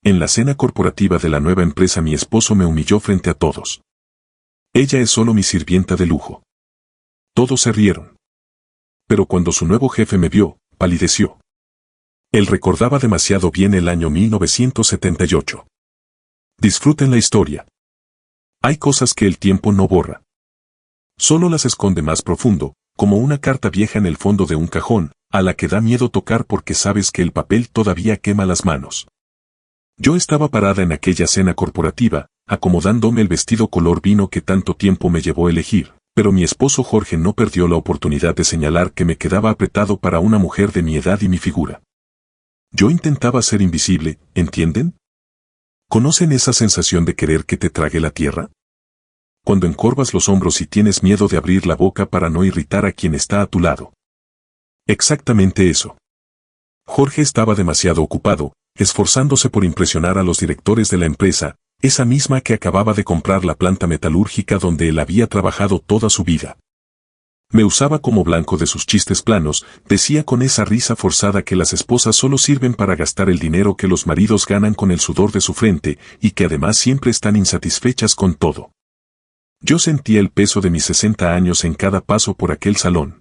En la cena corporativa de la nueva empresa mi esposo me humilló frente a todos. Ella es solo mi sirvienta de lujo. Todos se rieron. Pero cuando su nuevo jefe me vio, palideció. Él recordaba demasiado bien el año 1978. Disfruten la historia. Hay cosas que el tiempo no borra. Solo las esconde más profundo, como una carta vieja en el fondo de un cajón, a la que da miedo tocar porque sabes que el papel todavía quema las manos. Yo estaba parada en aquella cena corporativa, acomodándome el vestido color vino que tanto tiempo me llevó a elegir, pero mi esposo Jorge no perdió la oportunidad de señalar que me quedaba apretado para una mujer de mi edad y mi figura. Yo intentaba ser invisible, ¿entienden? ¿Conocen esa sensación de querer que te trague la tierra? Cuando encorvas los hombros y tienes miedo de abrir la boca para no irritar a quien está a tu lado. Exactamente eso. Jorge estaba demasiado ocupado, esforzándose por impresionar a los directores de la empresa, esa misma que acababa de comprar la planta metalúrgica donde él había trabajado toda su vida. Me usaba como blanco de sus chistes planos, decía con esa risa forzada que las esposas solo sirven para gastar el dinero que los maridos ganan con el sudor de su frente y que además siempre están insatisfechas con todo. Yo sentía el peso de mis 60 años en cada paso por aquel salón.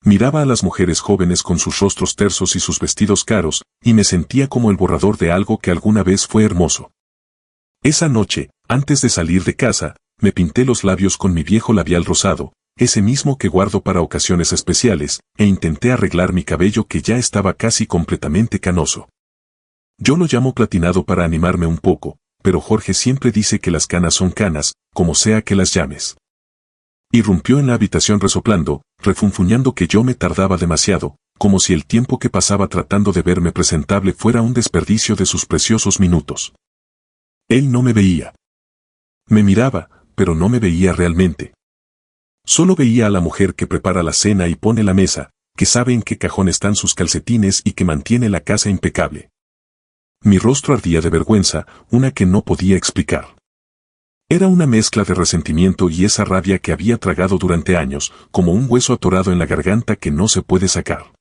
Miraba a las mujeres jóvenes con sus rostros tersos y sus vestidos caros, y me sentía como el borrador de algo que alguna vez fue hermoso. Esa noche, antes de salir de casa, me pinté los labios con mi viejo labial rosado, ese mismo que guardo para ocasiones especiales, e intenté arreglar mi cabello que ya estaba casi completamente canoso. Yo lo llamo platinado para animarme un poco, pero Jorge siempre dice que las canas son canas, como sea que las llames. Irrumpió en la habitación resoplando, refunfuñando que yo me tardaba demasiado, como si el tiempo que pasaba tratando de verme presentable fuera un desperdicio de sus preciosos minutos. Él no me veía. Me miraba, pero no me veía realmente. Solo veía a la mujer que prepara la cena y pone la mesa, que sabe en qué cajón están sus calcetines y que mantiene la casa impecable. Mi rostro ardía de vergüenza, una que no podía explicar. Era una mezcla de resentimiento y esa rabia que había tragado durante años, como un hueso atorado en la garganta que no se puede sacar.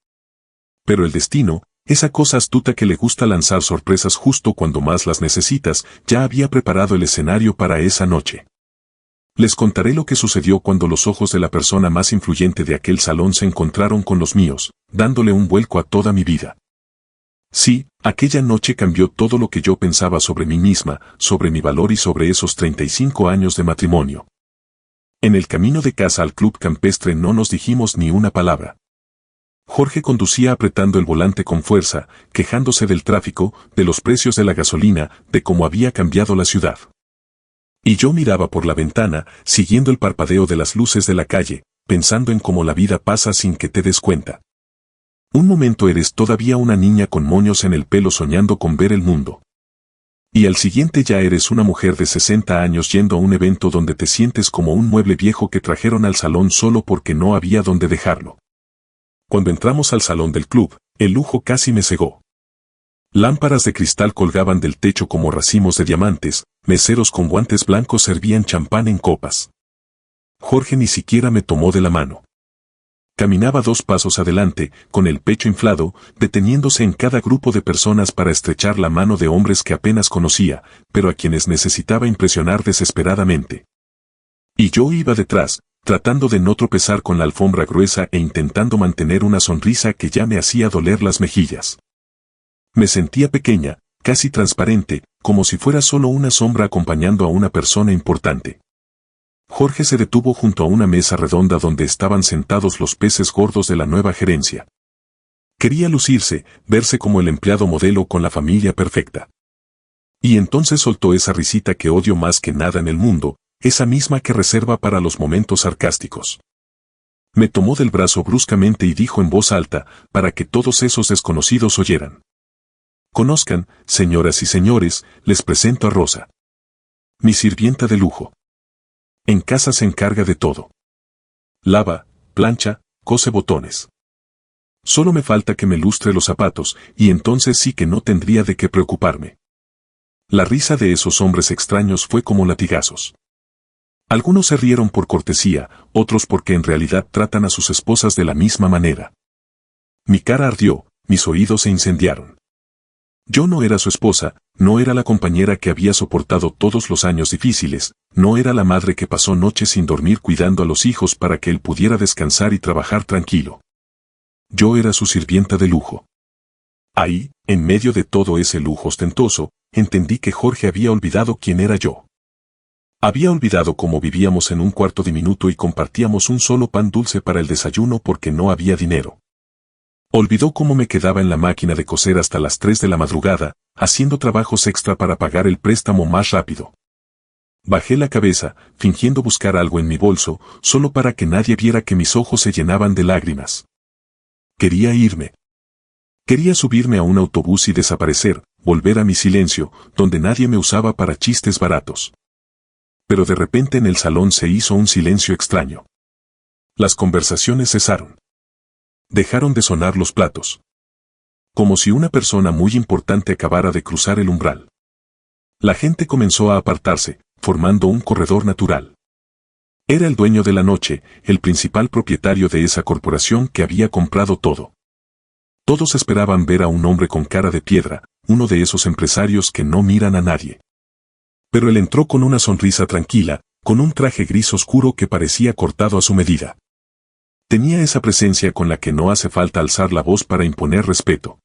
Pero el destino, esa cosa astuta que le gusta lanzar sorpresas justo cuando más las necesitas, ya había preparado el escenario para esa noche. Les contaré lo que sucedió cuando los ojos de la persona más influyente de aquel salón se encontraron con los míos, dándole un vuelco a toda mi vida. Sí, aquella noche cambió todo lo que yo pensaba sobre mí misma, sobre mi valor y sobre esos 35 años de matrimonio. En el camino de casa al club campestre no nos dijimos ni una palabra. Jorge conducía apretando el volante con fuerza, quejándose del tráfico, de los precios de la gasolina, de cómo había cambiado la ciudad. Y yo miraba por la ventana, siguiendo el parpadeo de las luces de la calle, pensando en cómo la vida pasa sin que te des cuenta. Un momento eres todavía una niña con moños en el pelo soñando con ver el mundo. Y al siguiente ya eres una mujer de 60 años yendo a un evento donde te sientes como un mueble viejo que trajeron al salón solo porque no había donde dejarlo. Cuando entramos al salón del club, el lujo casi me cegó. Lámparas de cristal colgaban del techo como racimos de diamantes, meseros con guantes blancos servían champán en copas. Jorge ni siquiera me tomó de la mano. Caminaba 2 pasos adelante, con el pecho inflado, deteniéndose en cada grupo de personas para estrechar la mano de hombres que apenas conocía, pero a quienes necesitaba impresionar desesperadamente. Y yo iba detrás, tratando de no tropezar con la alfombra gruesa e intentando mantener una sonrisa que ya me hacía doler las mejillas. Me sentía pequeña, casi transparente, como si fuera solo una sombra acompañando a una persona importante. Jorge se detuvo junto a una mesa redonda donde estaban sentados los peces gordos de la nueva gerencia. Quería lucirse, verse como el empleado modelo con la familia perfecta. Y entonces soltó esa risita que odio más que nada en el mundo, esa misma que reserva para los momentos sarcásticos. Me tomó del brazo bruscamente y dijo en voz alta, para que todos esos desconocidos oyeran. Conozcan, señoras y señores, les presento a Rosa. Mi sirvienta de lujo. En casa se encarga de todo. Lava, plancha, cose botones. Solo me falta que me lustre los zapatos, y entonces sí que no tendría de qué preocuparme. La risa de esos hombres extraños fue como latigazos. Algunos se rieron por cortesía, otros porque en realidad tratan a sus esposas de la misma manera. Mi cara ardió, mis oídos se incendiaron. Yo no era su esposa, no era la compañera que había soportado todos los años difíciles, no era la madre que pasó noches sin dormir cuidando a los hijos para que él pudiera descansar y trabajar tranquilo. Yo era su sirvienta de lujo. Ahí, en medio de todo ese lujo ostentoso, entendí que Jorge había olvidado quién era yo. Había olvidado cómo vivíamos en un cuarto diminuto y compartíamos un solo pan dulce para el desayuno porque no había dinero. Olvidó cómo me quedaba en la máquina de coser hasta las 3 de la madrugada, haciendo trabajos extra para pagar el préstamo más rápido. Bajé la cabeza, fingiendo buscar algo en mi bolso, solo para que nadie viera que mis ojos se llenaban de lágrimas. Quería irme. Quería subirme a un autobús y desaparecer, volver a mi silencio, donde nadie me usaba para chistes baratos. Pero de repente en el salón se hizo un silencio extraño. Las conversaciones cesaron. Dejaron de sonar los platos. Como si una persona muy importante acabara de cruzar el umbral. La gente comenzó a apartarse, formando un corredor natural. Era el dueño de la noche, el principal propietario de esa corporación que había comprado todo. Todos esperaban ver a un hombre con cara de piedra, uno de esos empresarios que no miran a nadie. Pero él entró con una sonrisa tranquila, con un traje gris oscuro que parecía cortado a su medida. Tenía esa presencia con la que no hace falta alzar la voz para imponer respeto.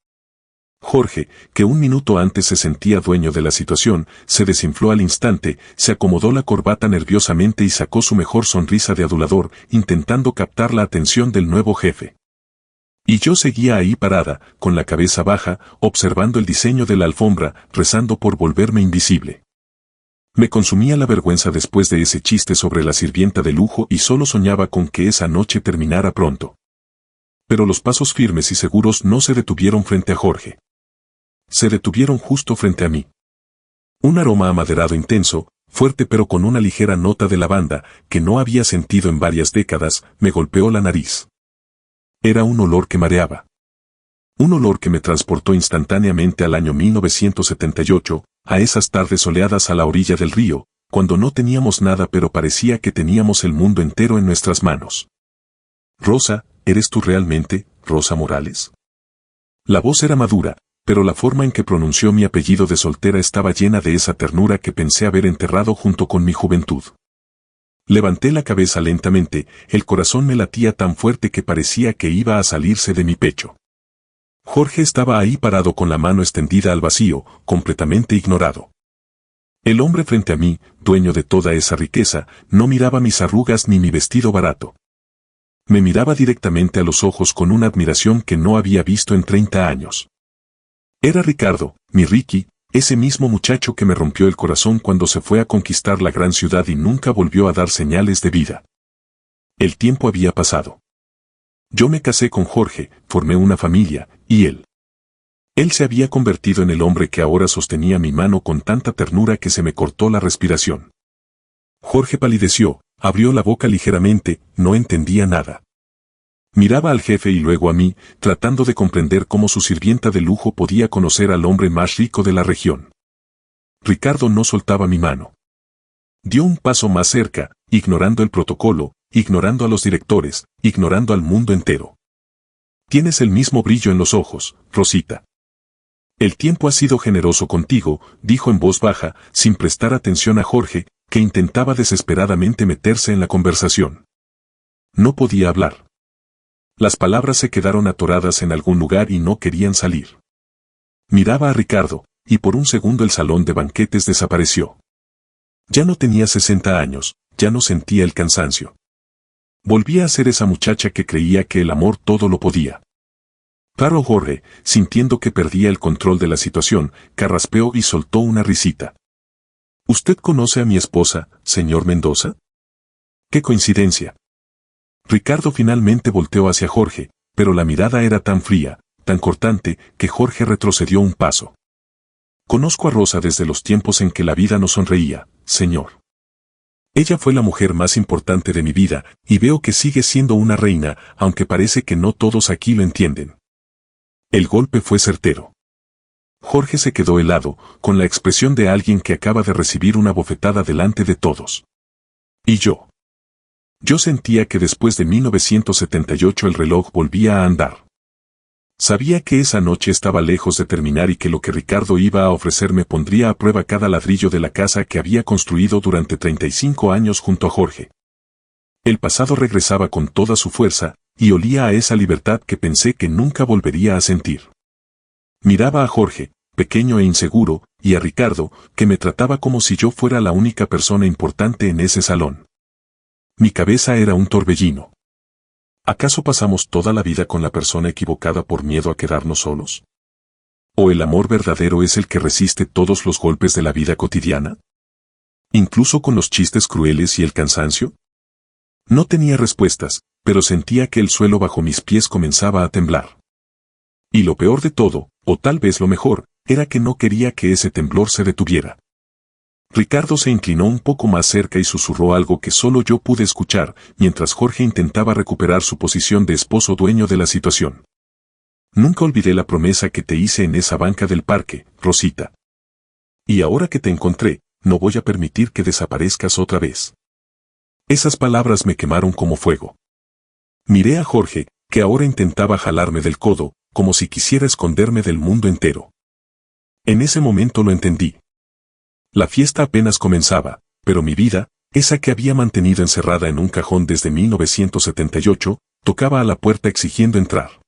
Jorge, que un minuto antes se sentía dueño de la situación, se desinfló al instante, se acomodó la corbata nerviosamente y sacó su mejor sonrisa de adulador, intentando captar la atención del nuevo jefe. Y yo seguía ahí parada, con la cabeza baja, observando el diseño de la alfombra, rezando por volverme invisible. Me consumía la vergüenza después de ese chiste sobre la sirvienta de lujo y solo soñaba con que esa noche terminara pronto. Pero los pasos firmes y seguros no se detuvieron frente a Jorge. Se detuvieron justo frente a mí. Un aroma amaderado intenso, fuerte pero con una ligera nota de lavanda, que no había sentido en varias décadas, me golpeó la nariz. Era un olor que mareaba. Un olor que me transportó instantáneamente al año 1978, a esas tardes soleadas a la orilla del río, cuando no teníamos nada pero parecía que teníamos el mundo entero en nuestras manos. Rosa, ¿eres tú realmente, Rosa Morales? La voz era madura, pero la forma en que pronunció mi apellido de soltera estaba llena de esa ternura que pensé haber enterrado junto con mi juventud. Levanté la cabeza lentamente, el corazón me latía tan fuerte que parecía que iba a salirse de mi pecho. Jorge estaba ahí parado con la mano extendida al vacío, completamente ignorado. El hombre frente a mí, dueño de toda esa riqueza, no miraba mis arrugas ni mi vestido barato. Me miraba directamente a los ojos con una admiración que no había visto en 30 años. Era Ricardo, mi Ricky, ese mismo muchacho que me rompió el corazón cuando se fue a conquistar la gran ciudad y nunca volvió a dar señales de vida. El tiempo había pasado. Yo me casé con Jorge, formé una familia, y él. Él se había convertido en el hombre que ahora sostenía mi mano con tanta ternura que se me cortó la respiración. Jorge palideció, abrió la boca ligeramente, no entendía nada. Miraba al jefe y luego a mí, tratando de comprender cómo su sirvienta de lujo podía conocer al hombre más rico de la región. Ricardo no soltaba mi mano. Dio un paso más cerca, ignorando el protocolo, ignorando a los directores, ignorando al mundo entero. Tienes el mismo brillo en los ojos, Rosita. El tiempo ha sido generoso contigo, dijo en voz baja, sin prestar atención a Jorge, que intentaba desesperadamente meterse en la conversación. No podía hablar. Las palabras se quedaron atoradas en algún lugar y no querían salir. Miraba a Ricardo, y por un segundo el salón de banquetes desapareció. Ya no tenía 60 años, ya no sentía el cansancio. Volvía a ser esa muchacha que creía que el amor todo lo podía. Claro, Jorge, sintiendo que perdía el control de la situación, carraspeó y soltó una risita. ¿Usted conoce a mi esposa, señor Mendoza? ¡Qué coincidencia! Ricardo finalmente volteó hacia Jorge, pero la mirada era tan fría, tan cortante, que Jorge retrocedió un paso. Conozco a Rosa desde los tiempos en que la vida no sonreía, señor. Ella fue la mujer más importante de mi vida, y veo que sigue siendo una reina, aunque parece que no todos aquí lo entienden. El golpe fue certero. Jorge se quedó helado, con la expresión de alguien que acaba de recibir una bofetada delante de todos. ¿Y yo? Yo sentía que después de 1978 el reloj volvía a andar. Sabía que esa noche estaba lejos de terminar y que lo que Ricardo iba a ofrecerme pondría a prueba cada ladrillo de la casa que había construido durante 35 años junto a Jorge. El pasado regresaba con toda su fuerza, y olía a esa libertad que pensé que nunca volvería a sentir. Miraba a Jorge, pequeño e inseguro, y a Ricardo, que me trataba como si yo fuera la única persona importante en ese salón. Mi cabeza era un torbellino. ¿Acaso pasamos toda la vida con la persona equivocada por miedo a quedarnos solos? ¿O el amor verdadero es el que resiste todos los golpes de la vida cotidiana? ¿Incluso con los chistes crueles y el cansancio? No tenía respuestas, pero sentía que el suelo bajo mis pies comenzaba a temblar. Y lo peor de todo, o tal vez lo mejor, era que no quería que ese temblor se detuviera. Ricardo se inclinó un poco más cerca y susurró algo que solo yo pude escuchar, mientras Jorge intentaba recuperar su posición de esposo dueño de la situación. Nunca olvidé la promesa que te hice en esa banca del parque, Rosita. Y ahora que te encontré, no voy a permitir que desaparezcas otra vez. Esas palabras me quemaron como fuego. Miré a Jorge, que ahora intentaba jalarme del codo, como si quisiera esconderme del mundo entero. En ese momento lo entendí. La fiesta apenas comenzaba, pero mi vida, esa que había mantenido encerrada en un cajón desde 1978, tocaba a la puerta exigiendo entrar.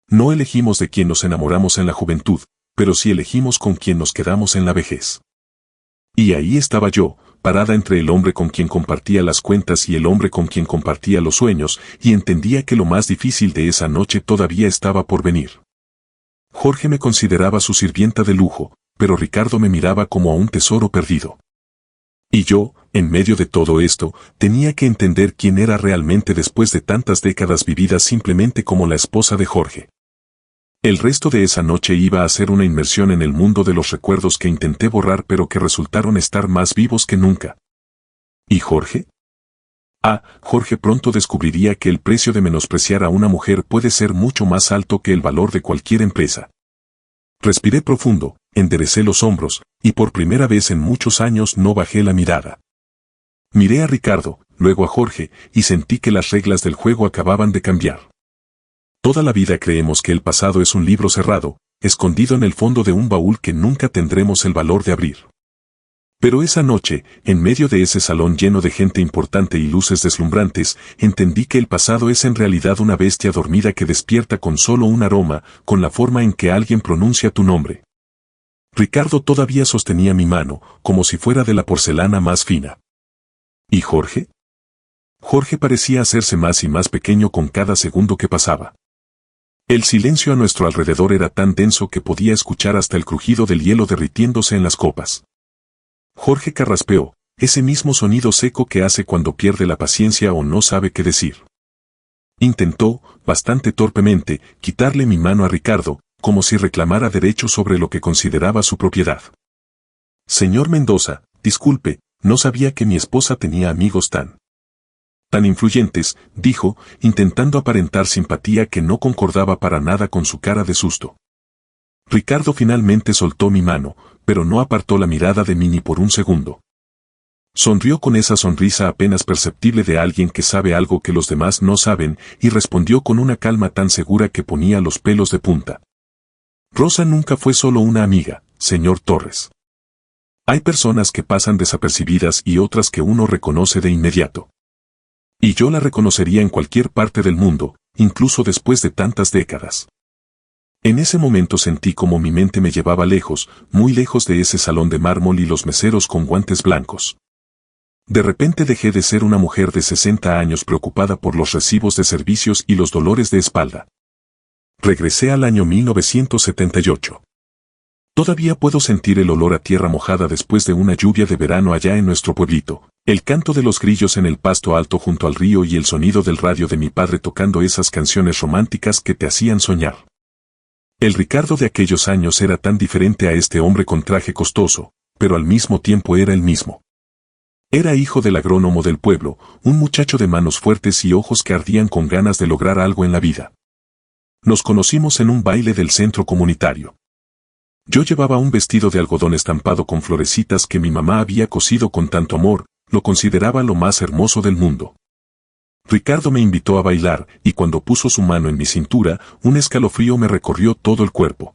No elegimos de quién nos enamoramos en la juventud, pero sí elegimos con quién nos quedamos en la vejez. Y ahí estaba yo, parada entre el hombre con quien compartía las cuentas y el hombre con quien compartía los sueños, y entendía que lo más difícil de esa noche todavía estaba por venir. Jorge me consideraba su sirvienta de lujo, pero Ricardo me miraba como a un tesoro perdido. Y yo, en medio de todo esto, tenía que entender quién era realmente después de tantas décadas vividas simplemente como la esposa de Jorge. El resto de esa noche iba a ser una inmersión en el mundo de los recuerdos que intenté borrar pero que resultaron estar más vivos que nunca. ¿Y Jorge? Jorge pronto descubriría que el precio de menospreciar a una mujer puede ser mucho más alto que el valor de cualquier empresa. Respiré profundo, enderecé los hombros, y por primera vez en muchos años no bajé la mirada. Miré a Ricardo, luego a Jorge, y sentí que las reglas del juego acababan de cambiar. Toda la vida creemos que el pasado es un libro cerrado, escondido en el fondo de un baúl que nunca tendremos el valor de abrir. Pero esa noche, en medio de ese salón lleno de gente importante y luces deslumbrantes, entendí que el pasado es en realidad una bestia dormida que despierta con solo un aroma, con la forma en que alguien pronuncia tu nombre. Ricardo todavía sostenía mi mano, como si fuera de la porcelana más fina. ¿Y Jorge? Jorge parecía hacerse más y más pequeño con cada segundo que pasaba. El silencio a nuestro alrededor era tan denso que podía escuchar hasta el crujido del hielo derritiéndose en las copas. Jorge carraspeó, ese mismo sonido seco que hace cuando pierde la paciencia o no sabe qué decir. Intentó, bastante torpemente, quitarle mi mano a Ricardo, como si reclamara derecho sobre lo que consideraba su propiedad. Señor Mendoza, disculpe, no sabía que mi esposa tenía amigos tan influyentes, dijo, intentando aparentar simpatía que no concordaba para nada con su cara de susto. Ricardo finalmente soltó mi mano, pero no apartó la mirada de mí ni por un segundo. Sonrió con esa sonrisa apenas perceptible de alguien que sabe algo que los demás no saben, y respondió con una calma tan segura que ponía los pelos de punta. Rosa nunca fue solo una amiga, señor Torres. Hay personas que pasan desapercibidas y otras que uno reconoce de inmediato. Y yo la reconocería en cualquier parte del mundo, incluso después de tantas décadas. En ese momento sentí como mi mente me llevaba lejos, muy lejos de ese salón de mármol y los meseros con guantes blancos. De repente dejé de ser una mujer de 60 años preocupada por los recibos de servicios y los dolores de espalda. Regresé al año 1978. Todavía puedo sentir el olor a tierra mojada después de una lluvia de verano allá en nuestro pueblito, el canto de los grillos en el pasto alto junto al río y el sonido del radio de mi padre tocando esas canciones románticas que te hacían soñar. El Ricardo de aquellos años era tan diferente a este hombre con traje costoso, pero al mismo tiempo era el mismo. Era hijo del agrónomo del pueblo, un muchacho de manos fuertes y ojos que ardían con ganas de lograr algo en la vida. Nos conocimos en un baile del centro comunitario. Yo llevaba un vestido de algodón estampado con florecitas que mi mamá había cosido con tanto amor, lo consideraba lo más hermoso del mundo. Ricardo me invitó a bailar, y cuando puso su mano en mi cintura, un escalofrío me recorrió todo el cuerpo.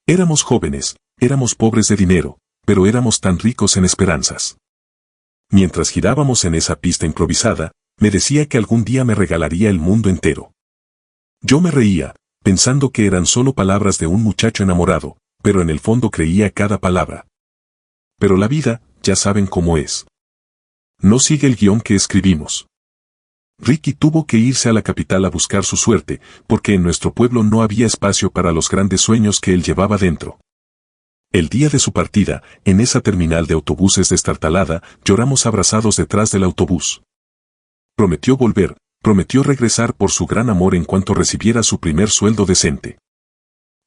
Éramos jóvenes, éramos pobres de dinero, pero éramos tan ricos en esperanzas. Mientras girábamos en esa pista improvisada, me decía que algún día me regalaría el mundo entero. Yo me reía, pensando que eran solo palabras de un muchacho enamorado, pero en el fondo creía cada palabra. Pero la vida, ya saben cómo es. No sigue el guión que escribimos. Ricky tuvo que irse a la capital a buscar su suerte, porque en nuestro pueblo no había espacio para los grandes sueños que él llevaba dentro. El día de su partida, en esa terminal de autobuses destartalada, lloramos abrazados detrás del autobús. Prometió volver, prometió regresar por su gran amor en cuanto recibiera su primer sueldo decente.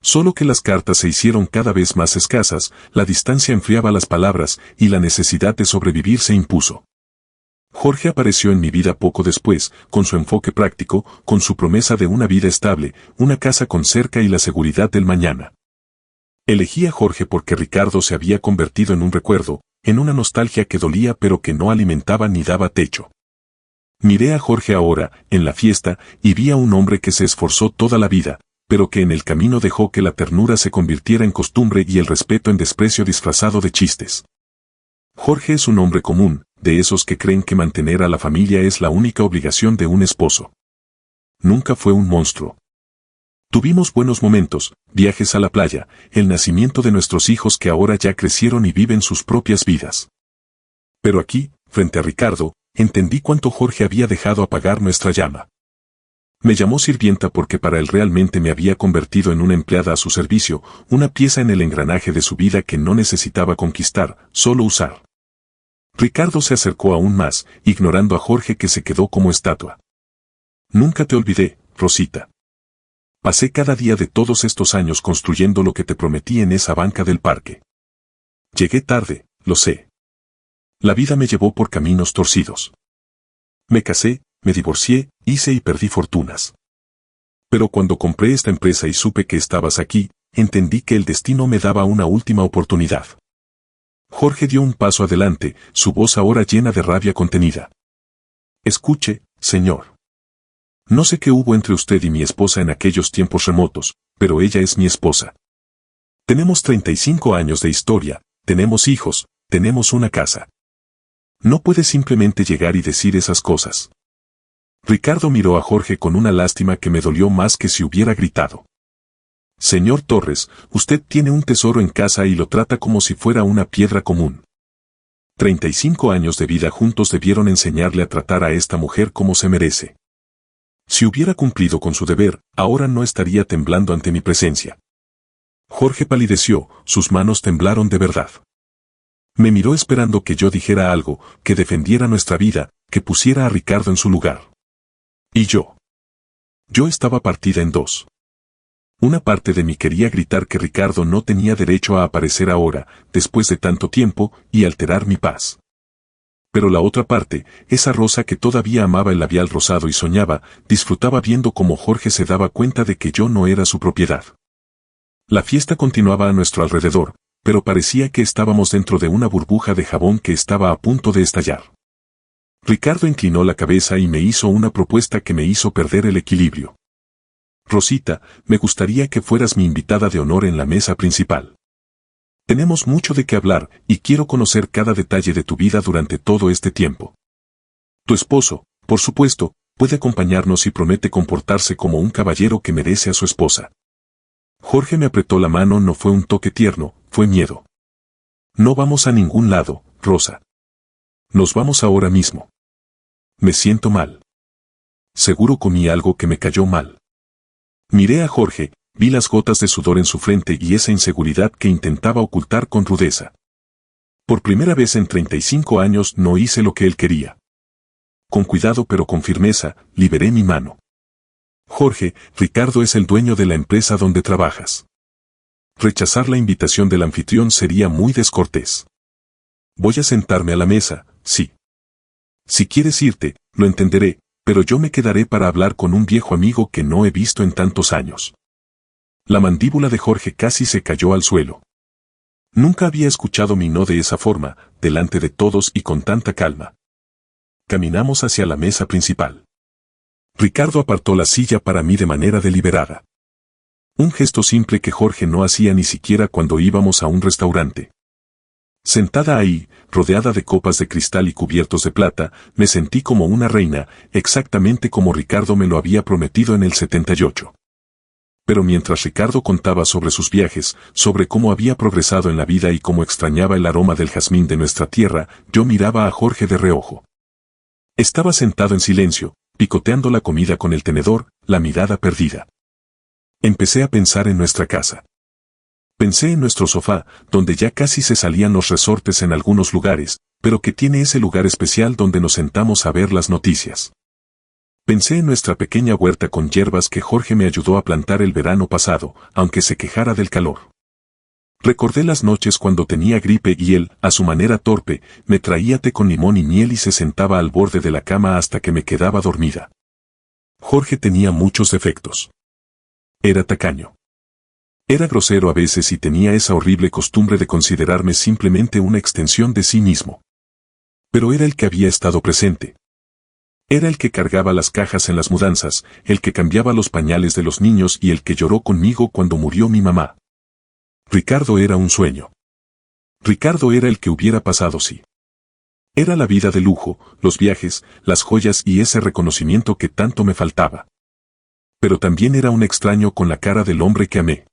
Solo que las cartas se hicieron cada vez más escasas, la distancia enfriaba las palabras y la necesidad de sobrevivir se impuso. Jorge apareció en mi vida poco después, con su enfoque práctico, con su promesa de una vida estable, una casa con cerca y la seguridad del mañana. Elegí a Jorge porque Ricardo se había convertido en un recuerdo, en una nostalgia que dolía pero que no alimentaba ni daba techo. Miré a Jorge ahora, en la fiesta, y vi a un hombre que se esforzó toda la vida, pero que en el camino dejó que la ternura se convirtiera en costumbre y el respeto en desprecio disfrazado de chistes. Jorge es un hombre común, de esos que creen que mantener a la familia es la única obligación de un esposo. Nunca fue un monstruo. Tuvimos buenos momentos, viajes a la playa, el nacimiento de nuestros hijos que ahora ya crecieron y viven sus propias vidas. Pero aquí, frente a Ricardo, entendí cuánto Jorge había dejado apagar nuestra llama. Me llamó sirvienta porque para él realmente me había convertido en una empleada a su servicio, una pieza en el engranaje de su vida que no necesitaba conquistar, solo usar. Ricardo se acercó aún más, ignorando a Jorge que se quedó como estatua. Nunca te olvidé, Rosita. Pasé cada día de todos estos años construyendo lo que te prometí en esa banca del parque. Llegué tarde, lo sé. La vida me llevó por caminos torcidos. Me casé, me divorcié, hice y perdí fortunas. Pero cuando compré esta empresa y supe que estabas aquí, entendí que el destino me daba una última oportunidad. Jorge dio un paso adelante, su voz ahora llena de rabia contenida. Escuche, señor. No sé qué hubo entre usted y mi esposa en aquellos tiempos remotos, pero ella es mi esposa. Tenemos 35 años de historia, tenemos hijos, tenemos una casa. No puede simplemente llegar y decir esas cosas. Ricardo miró a Jorge con una lástima que me dolió más que si hubiera gritado. Señor Torres, usted tiene un tesoro en casa y lo trata como si fuera una piedra común. 35 años de vida juntos debieron enseñarle a tratar a esta mujer como se merece. Si hubiera cumplido con su deber, ahora no estaría temblando ante mi presencia. Jorge palideció, sus manos temblaron de verdad. Me miró esperando que yo dijera algo, que defendiera nuestra vida, que pusiera a Ricardo en su lugar. Y yo. Yo estaba partida en dos. Una parte de mí quería gritar que Ricardo no tenía derecho a aparecer ahora, después de tanto tiempo, y alterar mi paz. Pero la otra parte, esa Rosa que todavía amaba el labial rosado y soñaba, disfrutaba viendo cómo Jorge se daba cuenta de que yo no era su propiedad. La fiesta continuaba a nuestro alrededor, pero parecía que estábamos dentro de una burbuja de jabón que estaba a punto de estallar. Ricardo inclinó la cabeza y me hizo una propuesta que me hizo perder el equilibrio. Rosita, me gustaría que fueras mi invitada de honor en la mesa principal. Tenemos mucho de qué hablar y quiero conocer cada detalle de tu vida durante todo este tiempo. Tu esposo, por supuesto, puede acompañarnos y promete comportarse como un caballero que merece a su esposa. Jorge me apretó la mano, no fue un toque tierno, fue miedo. No vamos a ningún lado, Rosa. Nos vamos ahora mismo. Me siento mal. Seguro comí algo que me cayó mal. Miré a Jorge, vi las gotas de sudor en su frente y esa inseguridad que intentaba ocultar con rudeza. Por primera vez en 35 años no hice lo que él quería. Con cuidado pero con firmeza, liberé mi mano. Jorge, Ricardo es el dueño de la empresa donde trabajas. Rechazar la invitación del anfitrión sería muy descortés. Voy a sentarme a la mesa, sí. Si quieres irte, lo entenderé, pero yo me quedaré para hablar con un viejo amigo que no he visto en tantos años. La mandíbula de Jorge casi se cayó al suelo. Nunca había escuchado mi no de esa forma, delante de todos y con tanta calma. Caminamos hacia la mesa principal. Ricardo apartó la silla para mí de manera deliberada. Un gesto simple que Jorge no hacía ni siquiera cuando íbamos a un restaurante. Sentada ahí, rodeada de copas de cristal y cubiertos de plata, me sentí como una reina, exactamente como Ricardo me lo había prometido en el 78. Pero mientras Ricardo contaba sobre sus viajes, sobre cómo había progresado en la vida y cómo extrañaba el aroma del jazmín de nuestra tierra, yo miraba a Jorge de reojo. Estaba sentado en silencio, picoteando la comida con el tenedor, la mirada perdida. Empecé a pensar en nuestra casa. Pensé en nuestro sofá, donde ya casi se salían los resortes en algunos lugares, pero que tiene ese lugar especial donde nos sentamos a ver las noticias. Pensé en nuestra pequeña huerta con hierbas que Jorge me ayudó a plantar el verano pasado, aunque se quejara del calor. Recordé las noches cuando tenía gripe y él, a su manera torpe, me traía té con limón y miel y se sentaba al borde de la cama hasta que me quedaba dormida. Jorge tenía muchos defectos. Era tacaño. Era grosero a veces y tenía esa horrible costumbre de considerarme simplemente una extensión de sí mismo. Pero era el que había estado presente. Era el que cargaba las cajas en las mudanzas, el que cambiaba los pañales de los niños y el que lloró conmigo cuando murió mi mamá. Ricardo era un sueño. Ricardo era el que hubiera pasado si. Era la vida de lujo, los viajes, las joyas y ese reconocimiento que tanto me faltaba. Pero también era un extraño con la cara del hombre que amé.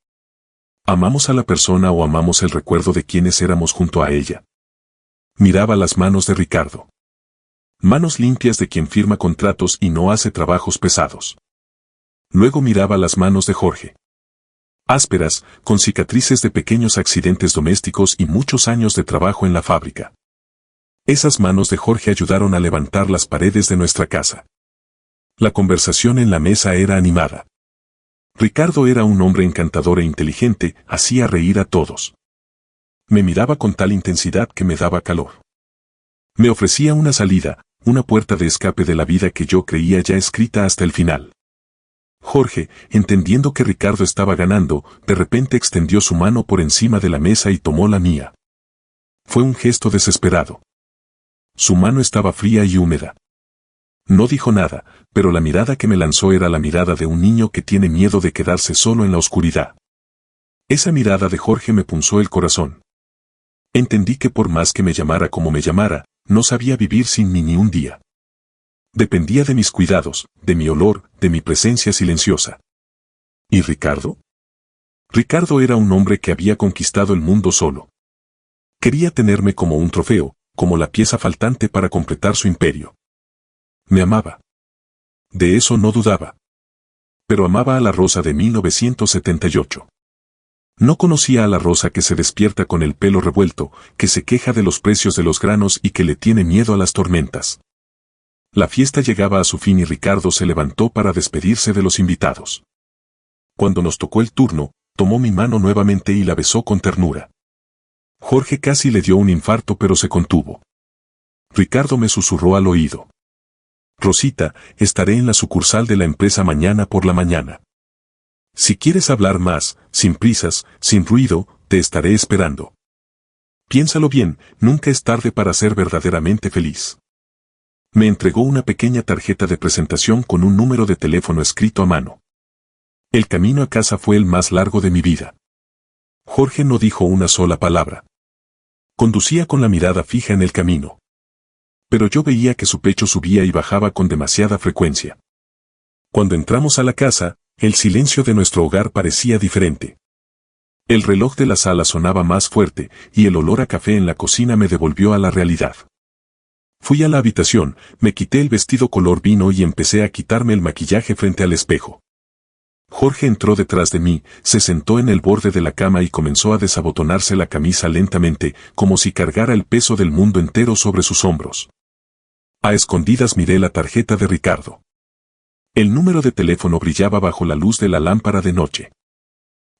¿Amamos a la persona o amamos el recuerdo de quienes éramos junto a ella? Miraba las manos de Ricardo. Manos limpias de quien firma contratos y no hace trabajos pesados. Luego miraba las manos de Jorge. Ásperas, con cicatrices de pequeños accidentes domésticos y muchos años de trabajo en la fábrica. Esas manos de Jorge ayudaron a levantar las paredes de nuestra casa. La conversación en la mesa era animada. Ricardo era un hombre encantador e inteligente, hacía reír a todos. Me miraba con tal intensidad que me daba calor. Me ofrecía una salida, una puerta de escape de la vida que yo creía ya escrita hasta el final. Jorge, entendiendo que Ricardo estaba ganando, de repente extendió su mano por encima de la mesa y tomó la mía. Fue un gesto desesperado. Su mano estaba fría y húmeda. No dijo nada, pero la mirada que me lanzó era la mirada de un niño que tiene miedo de quedarse solo en la oscuridad. Esa mirada de Jorge me punzó el corazón. Entendí que por más que me llamara como me llamara, no sabía vivir sin mí ni un día. Dependía de mis cuidados, de mi olor, de mi presencia silenciosa. ¿Y Ricardo? Ricardo era un hombre que había conquistado el mundo solo. Quería tenerme como un trofeo, como la pieza faltante para completar su imperio. Me amaba. De eso no dudaba. Pero amaba a la Rosa de 1978. No conocía a la Rosa que se despierta con el pelo revuelto, que se queja de los precios de los granos y que le tiene miedo a las tormentas. La fiesta llegaba a su fin y Ricardo se levantó para despedirse de los invitados. Cuando nos tocó el turno, tomó mi mano nuevamente y la besó con ternura. Jorge casi le dio un infarto pero se contuvo. Ricardo me susurró al oído. Rosita, estaré en la sucursal de la empresa mañana por la mañana. Si quieres hablar más, sin prisas, sin ruido, te estaré esperando. Piénsalo bien, nunca es tarde para ser verdaderamente feliz. Me entregó una pequeña tarjeta de presentación con un número de teléfono escrito a mano. El camino a casa fue el más largo de mi vida. Jorge no dijo una sola palabra. Conducía con la mirada fija en el camino. Pero yo veía que su pecho subía y bajaba con demasiada frecuencia. Cuando entramos a la casa, el silencio de nuestro hogar parecía diferente. El reloj de la sala sonaba más fuerte, y el olor a café en la cocina me devolvió a la realidad. Fui a la habitación, me quité el vestido color vino y empecé a quitarme el maquillaje frente al espejo. Jorge entró detrás de mí, se sentó en el borde de la cama y comenzó a desabotonarse la camisa lentamente, como si cargara el peso del mundo entero sobre sus hombros. A escondidas miré la tarjeta de Ricardo. El número de teléfono brillaba bajo la luz de la lámpara de noche.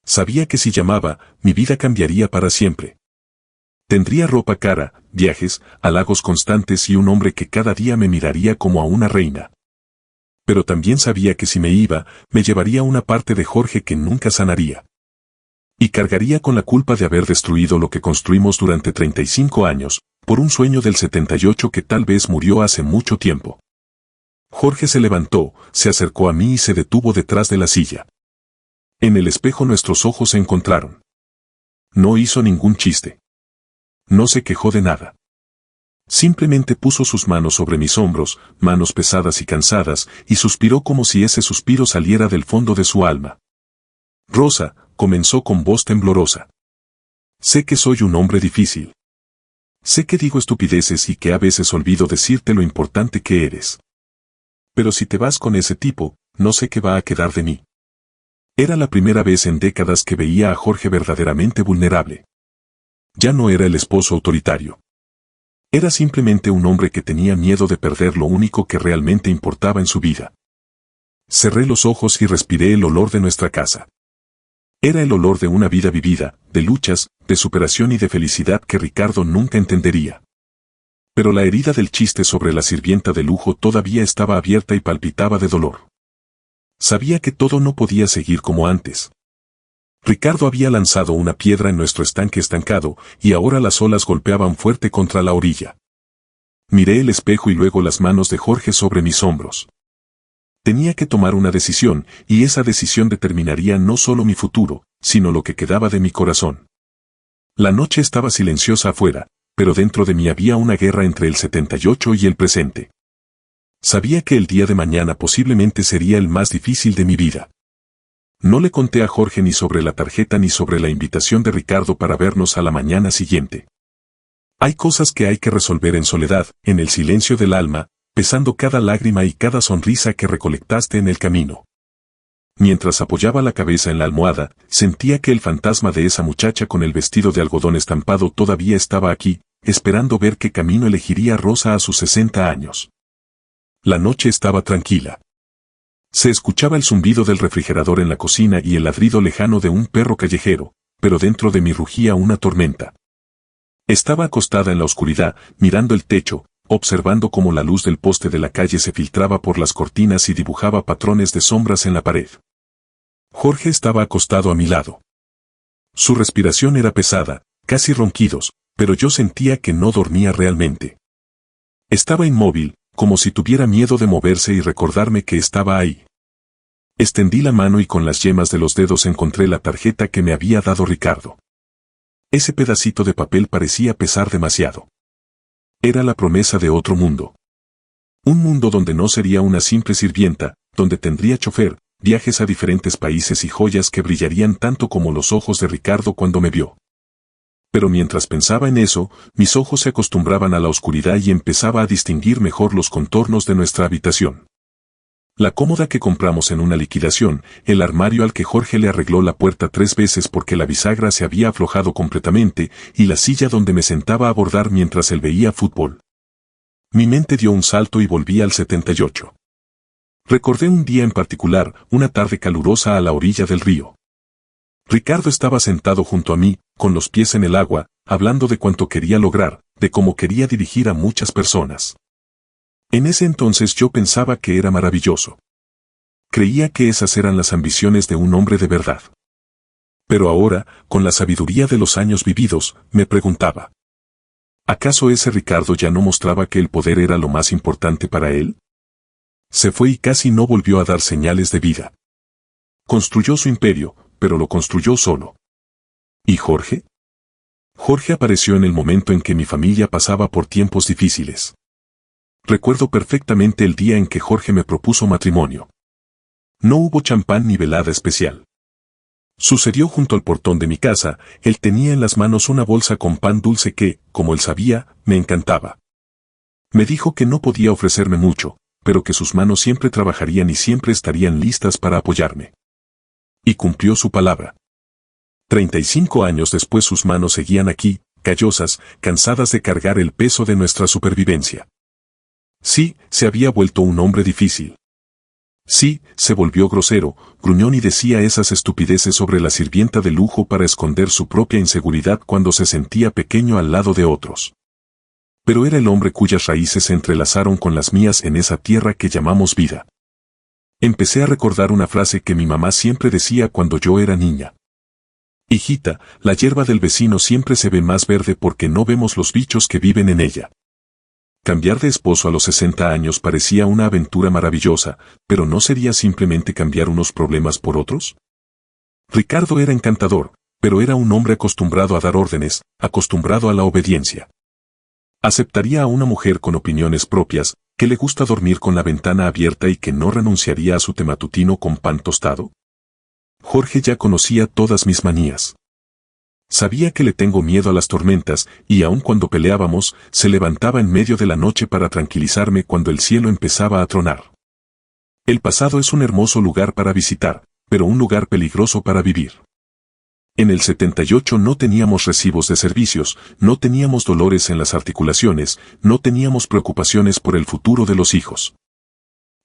Sabía que si llamaba, mi vida cambiaría para siempre. Tendría ropa cara, viajes, halagos constantes y un hombre que cada día me miraría como a una reina. Pero también sabía que si me iba, me llevaría una parte de Jorge que nunca sanaría. Y cargaría con la culpa de haber destruido lo que construimos durante 35 años, por un sueño del 78 que tal vez murió hace mucho tiempo. Jorge se levantó, se acercó a mí y se detuvo detrás de la silla. En el espejo nuestros ojos se encontraron. No hizo ningún chiste. No se quejó de nada. Simplemente puso sus manos sobre mis hombros, manos pesadas y cansadas, y suspiró como si ese suspiro saliera del fondo de su alma. Rosa, comenzó con voz temblorosa. Sé que soy un hombre difícil. Sé que digo estupideces y que a veces olvido decirte lo importante que eres. Pero si te vas con ese tipo, no sé qué va a quedar de mí. Era la primera vez en décadas que veía a Jorge verdaderamente vulnerable. Ya no era el esposo autoritario. Era simplemente un hombre que tenía miedo de perder lo único que realmente importaba en su vida. Cerré los ojos y respiré el olor de nuestra casa. Era el olor de una vida vivida, de luchas, de superación y de felicidad que Ricardo nunca entendería. Pero la herida del chiste sobre la sirvienta de lujo todavía estaba abierta y palpitaba de dolor. Sabía que todo no podía seguir como antes. Ricardo había lanzado una piedra en nuestro estanque estancado, y ahora las olas golpeaban fuerte contra la orilla. Miré el espejo y luego las manos de Jorge sobre mis hombros. Tenía que tomar una decisión, y esa decisión determinaría no solo mi futuro, sino lo que quedaba de mi corazón. La noche estaba silenciosa afuera, pero dentro de mí había una guerra entre el 78 y el presente. Sabía que el día de mañana posiblemente sería el más difícil de mi vida. No le conté a Jorge ni sobre la tarjeta ni sobre la invitación de Ricardo para vernos a la mañana siguiente. Hay cosas que hay que resolver en soledad, en el silencio del alma, pesando cada lágrima y cada sonrisa que recolectaste en el camino. Mientras apoyaba la cabeza en la almohada, sentía que el fantasma de esa muchacha con el vestido de algodón estampado todavía estaba aquí, esperando ver qué camino elegiría Rosa a sus 60 años. La noche estaba tranquila. Se escuchaba el zumbido del refrigerador en la cocina y el ladrido lejano de un perro callejero, pero dentro de mí rugía una tormenta. Estaba acostada en la oscuridad, mirando el techo, observando cómo la luz del poste de la calle se filtraba por las cortinas y dibujaba patrones de sombras en la pared. Jorge estaba acostado a mi lado. Su respiración era pesada, casi ronquidos, pero yo sentía que no dormía realmente. Estaba inmóvil, como si tuviera miedo de moverse y recordarme que estaba ahí. Extendí la mano y con las yemas de los dedos encontré la tarjeta que me había dado Ricardo. Ese pedacito de papel parecía pesar demasiado. Era la promesa de otro mundo. Un mundo donde no sería una simple sirvienta, donde tendría chofer, viajes a diferentes países y joyas que brillarían tanto como los ojos de Ricardo cuando me vio. Pero mientras pensaba en eso, mis ojos se acostumbraban a la oscuridad y empezaba a distinguir mejor los contornos de nuestra habitación. La cómoda que compramos en una liquidación, el armario al que Jorge le arregló la puerta 3 veces porque la bisagra se había aflojado completamente, y la silla donde me sentaba a bordar mientras él veía fútbol. Mi mente dio un salto y volví al 78. Recordé un día en particular, una tarde calurosa a la orilla del río. Ricardo estaba sentado junto a mí, con los pies en el agua, hablando de cuánto quería lograr, de cómo quería dirigir a muchas personas. En ese entonces yo pensaba que era maravilloso. Creía que esas eran las ambiciones de un hombre de verdad. Pero ahora, con la sabiduría de los años vividos, me preguntaba: ¿acaso ese Ricardo ya no mostraba que el poder era lo más importante para él? Se fue y casi no volvió a dar señales de vida. Construyó su imperio, pero lo construyó solo. ¿Y Jorge? Jorge apareció en el momento en que mi familia pasaba por tiempos difíciles. Recuerdo perfectamente el día en que Jorge me propuso matrimonio. No hubo champán ni velada especial. Sucedió junto al portón de mi casa. Él tenía en las manos una bolsa con pan dulce que, como él sabía, me encantaba. Me dijo que no podía ofrecerme mucho, pero que sus manos siempre trabajarían y siempre estarían listas para apoyarme. Y cumplió su palabra. 35 años después sus manos seguían aquí, callosas, cansadas de cargar el peso de nuestra supervivencia. Sí, se había vuelto un hombre difícil. Sí, se volvió grosero, gruñón y decía esas estupideces sobre la sirvienta de lujo para esconder su propia inseguridad cuando se sentía pequeño al lado de otros. Pero era el hombre cuyas raíces se entrelazaron con las mías en esa tierra que llamamos vida. Empecé a recordar una frase que mi mamá siempre decía cuando yo era niña. Hijita, la hierba del vecino siempre se ve más verde porque no vemos los bichos que viven en ella. Cambiar de esposo a los 60 años parecía una aventura maravillosa, pero ¿no sería simplemente cambiar unos problemas por otros? Ricardo era encantador, pero era un hombre acostumbrado a dar órdenes, acostumbrado a la obediencia. ¿Aceptaría a una mujer con opiniones propias, que le gusta dormir con la ventana abierta y que no renunciaría a su té matutino con pan tostado? Jorge ya conocía todas mis manías. Sabía que le tengo miedo a las tormentas, y aun cuando peleábamos, se levantaba en medio de la noche para tranquilizarme cuando el cielo empezaba a tronar. El pasado es un hermoso lugar para visitar, pero un lugar peligroso para vivir. En el 78 no teníamos recibos de servicios, no teníamos dolores en las articulaciones, no teníamos preocupaciones por el futuro de los hijos.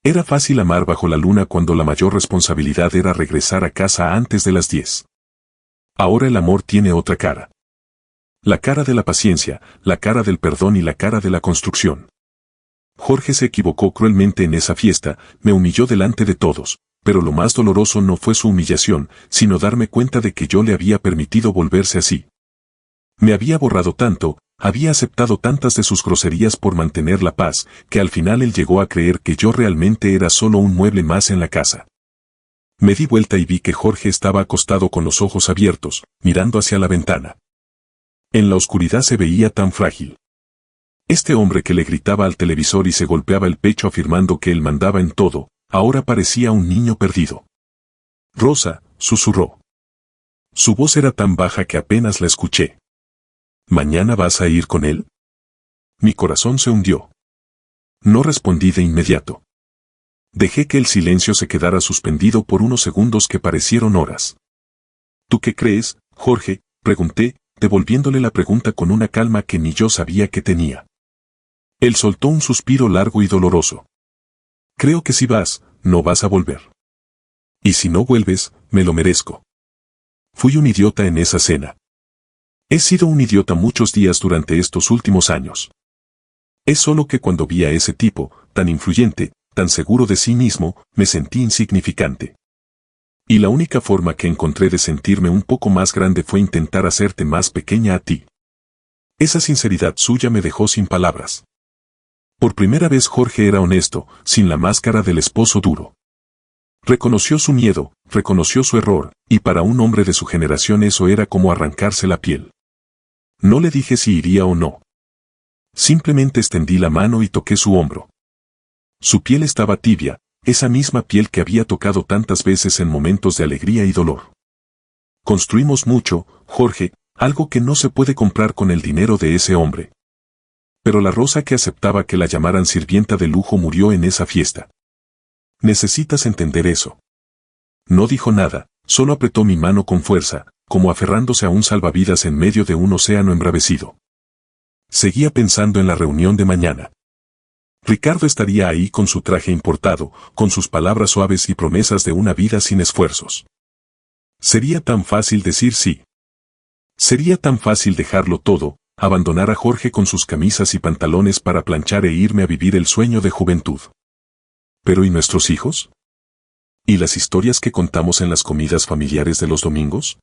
Era fácil amar bajo la luna cuando la mayor responsabilidad era regresar a casa antes de las 10. Ahora el amor tiene otra cara. La cara de la paciencia, la cara del perdón y la cara de la construcción. Jorge se equivocó cruelmente en esa fiesta, me humilló delante de todos, pero lo más doloroso no fue su humillación, sino darme cuenta de que yo le había permitido volverse así. Me había borrado tanto, había aceptado tantas de sus groserías por mantener la paz, que al final él llegó a creer que yo realmente era solo un mueble más en la casa. Me di vuelta y vi que Jorge estaba acostado con los ojos abiertos, mirando hacia la ventana. En la oscuridad se veía tan frágil. Este hombre que le gritaba al televisor y se golpeaba el pecho afirmando que él mandaba en todo, ahora parecía un niño perdido. Rosa, susurró. Su voz era tan baja que apenas la escuché. ¿Mañana vas a ir con él? Mi corazón se hundió. No respondí de inmediato. Dejé que el silencio se quedara suspendido por unos segundos que parecieron horas. ¿Tú qué crees, Jorge?, pregunté, devolviéndole la pregunta con una calma que ni yo sabía que tenía. Él soltó un suspiro largo y doloroso. Creo que si vas, no vas a volver. Y si no vuelves, me lo merezco. Fui un idiota en esa cena. He sido un idiota muchos días durante estos últimos años. Es solo que cuando vi a ese tipo, tan influyente, tan seguro de sí mismo, me sentí insignificante. Y la única forma que encontré de sentirme un poco más grande fue intentar hacerte más pequeña a ti. Esa sinceridad suya me dejó sin palabras. Por primera vez Jorge era honesto, sin la máscara del esposo duro. Reconoció su miedo, reconoció su error, y para un hombre de su generación eso era como arrancarse la piel. No le dije si iría o no. Simplemente extendí la mano y toqué su hombro. Su piel estaba tibia, esa misma piel que había tocado tantas veces en momentos de alegría y dolor. Construimos mucho, Jorge, algo que no se puede comprar con el dinero de ese hombre. Pero la Rosa que aceptaba que la llamaran sirvienta de lujo murió en esa fiesta. Necesitas entender eso. No dijo nada, solo apretó mi mano con fuerza, como aferrándose a un salvavidas en medio de un océano embravecido. Seguía pensando en la reunión de mañana. Ricardo estaría ahí con su traje importado, con sus palabras suaves y promesas de una vida sin esfuerzos. Sería tan fácil decir sí. Sería tan fácil dejarlo todo, abandonar a Jorge con sus camisas y pantalones para planchar e irme a vivir el sueño de juventud. ¿Pero y nuestros hijos? ¿Y las historias que contamos en las comidas familiares de los domingos?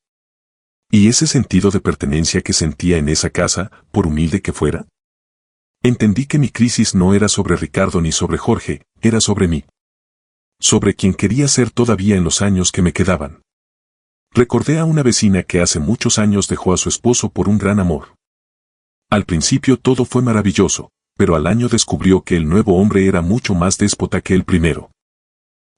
¿Y ese sentido de pertenencia que sentía en esa casa, por humilde que fuera? Entendí que mi crisis no era sobre Ricardo ni sobre Jorge, era sobre mí. Sobre quien quería ser todavía en los años que me quedaban. Recordé a una vecina que hace muchos años dejó a su esposo por un gran amor. Al principio todo fue maravilloso, pero al año descubrió que el nuevo hombre era mucho más déspota que el primero.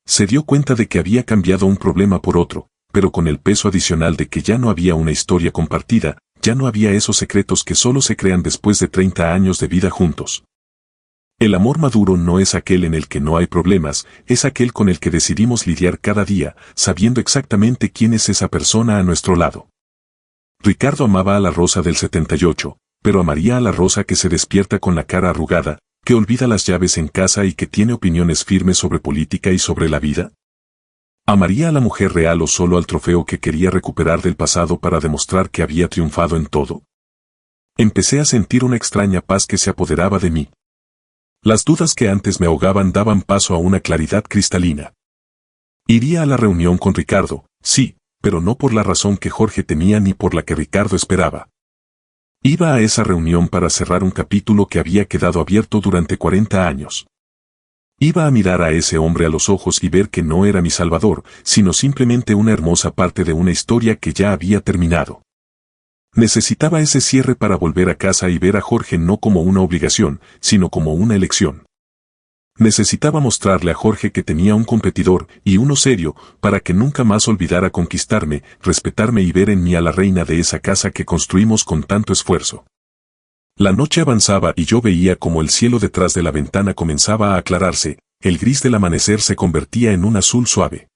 Se dio cuenta de que había cambiado un problema por otro, pero con el peso adicional de que ya no había una historia compartida, ya no había esos secretos que solo se crean después de 30 años de vida juntos. El amor maduro no es aquel en el que no hay problemas, es aquel con el que decidimos lidiar cada día, sabiendo exactamente quién es esa persona a nuestro lado. Ricardo amaba a la Rosa del 78, pero amaría a la Rosa que se despierta con la cara arrugada, que olvida las llaves en casa y que tiene opiniones firmes sobre política y sobre la vida. ¿Amaría a la mujer real o solo al trofeo que quería recuperar del pasado para demostrar que había triunfado en todo? Empecé a sentir una extraña paz que se apoderaba de mí. Las dudas que antes me ahogaban daban paso a una claridad cristalina. Iría a la reunión con Ricardo, sí, pero no por la razón que Jorge temía ni por la que Ricardo esperaba. Iba a esa reunión para cerrar un capítulo que había quedado abierto durante 40 años. Iba a mirar a ese hombre a los ojos y ver que no era mi salvador, sino simplemente una hermosa parte de una historia que ya había terminado. Necesitaba ese cierre para volver a casa y ver a Jorge no como una obligación, sino como una elección. Necesitaba mostrarle a Jorge que tenía un competidor, y uno serio, para que nunca más olvidara conquistarme, respetarme y ver en mí a la reina de esa casa que construimos con tanto esfuerzo. La noche avanzaba y yo veía como el cielo detrás de la ventana comenzaba a aclararse, el gris del amanecer se convertía en un azul suave.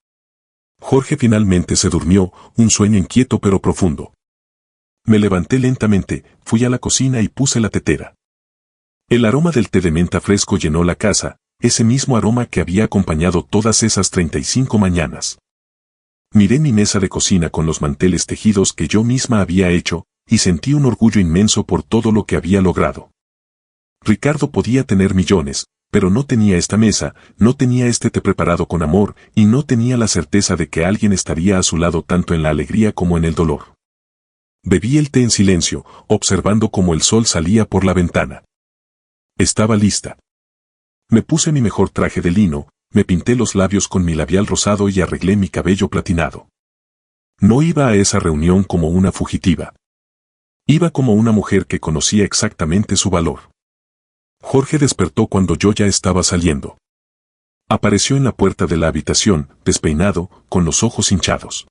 Jorge finalmente se durmió, un sueño inquieto pero profundo. Me levanté lentamente, fui a la cocina y puse la tetera. El aroma del té de menta fresco llenó la casa, ese mismo aroma que había acompañado todas esas 35 mañanas. Miré mi mesa de cocina con los manteles tejidos que yo misma había hecho, y sentí un orgullo inmenso por todo lo que había logrado. Ricardo podía tener millones, pero no tenía esta mesa, no tenía este té preparado con amor, y no tenía la certeza de que alguien estaría a su lado tanto en la alegría como en el dolor. Bebí el té en silencio, observando cómo el sol salía por la ventana. Estaba lista. Me puse mi mejor traje de lino, me pinté los labios con mi labial rosado y arreglé mi cabello platinado. No iba a esa reunión como una fugitiva. Iba como una mujer que conocía exactamente su valor. Jorge despertó cuando yo ya estaba saliendo. Apareció en la puerta de la habitación, despeinado, con los ojos hinchados.